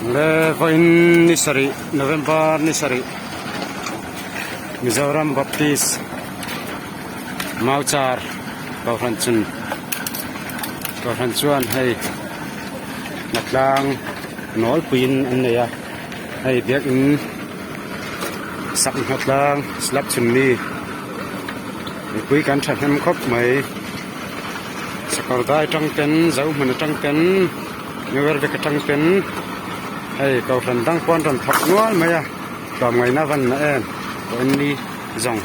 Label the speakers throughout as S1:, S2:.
S1: Levin Nisari, November Nisari, Mizoram Baptist, Mauchar, Kauranchuan, hey, Naklang, Nol Queen, and Naya, hey, Biak in Sak Naklang, Slap Chimney, Quy Can Chatham Cop, my Sakardai Tonkin, Zauman Tonkin, Never the Tonkin. Hey, cầu thần đang quan trọng thật nữa mày à, còn ngày na văn em, còn đi dòng.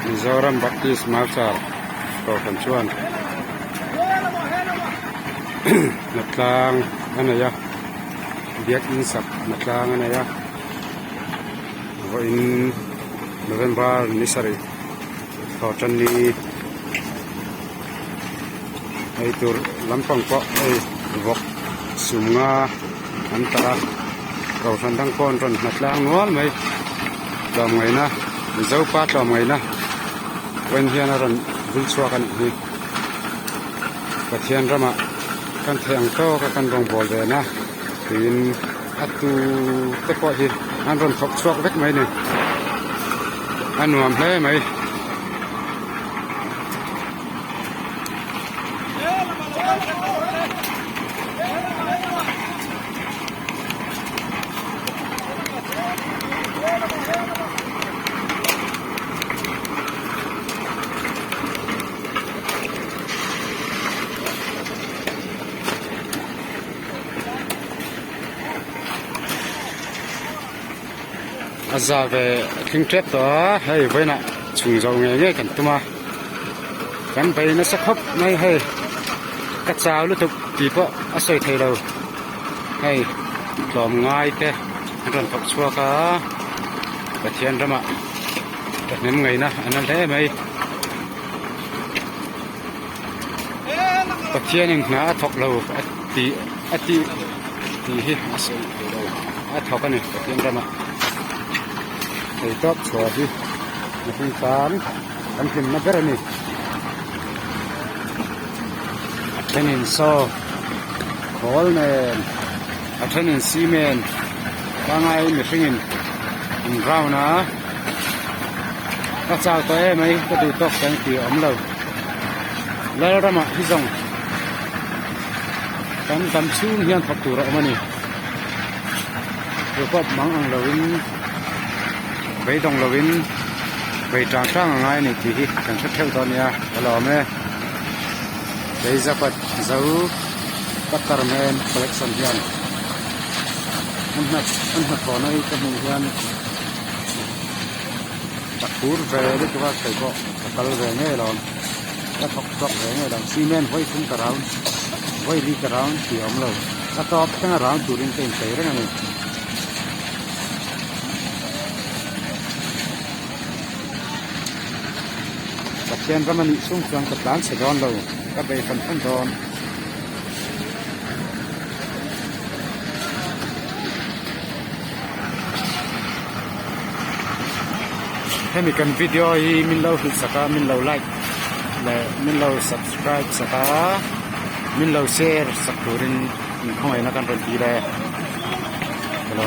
S1: Mizoram Baptist Mauchar, Kauranchuan, Naklang, Anaya, Biak Insak, Naklang, Anaya, in November Nisari, Kautani, Aitur Lampang Pok, Vok, Sunga, Antara, Kaurandang Kontron, Naklang, Wall, May, Domina, Zopat, Domina. When here are Vilswakan, but here Rama can't talk, I can don't ball there now. In at to the pot here, and run top swap with my name. I know I'm playing, mate. Giờ về kinh tế đó hay với nè trùng dầu nghề nhé cảnh tuma cắn bay nó sắc hấp ngay hay cắt sao lúc tục chỉ có ở xoay thay đầu hay làm ngay thế rồi phật xua cả và thiên ra mà đặt ném ngày nè anh thấy mày và thiên những ngã thọc đầu tí hi ở xoay đầu ở thọc cái này và thiên ra mà thầy top xóa đi, nó không phán, anh tìm nó cái này, cái này so, khói này, cái này xi men, ba ngày mình sinh in rau ná, các sao tới mấy cái từ top cái kiểu ấm đầu, lấy ra mà đi dòng, tắm xuống hiên thập tủ rồi mà nè, rồi có mắng ăn đầu vậy đồng là bên vậy trang trang ngay này thì cần xuất theo đó nha, là mẹ đây ra bắt dấu bắt tờ men collection hiền, anh học vào này cái mùng hiền, bắt cúr về đấy các bạn thấy có bắt về nghe rồi, các học tập về nghe rồi, xi men với cũng cả round, với đi cả round thì ông lâu, các top cái round tụi mình tiền thế đấy này. Trên các mình xuống trong tập đán Sài Gòn đâu các bề phần phân đòn thế mình cần video thì mình lâu thì sẽ mình lâu like là mình lâu subscribe sẽ mình lâu share sẽ mình không ai nó cần gì đây rồi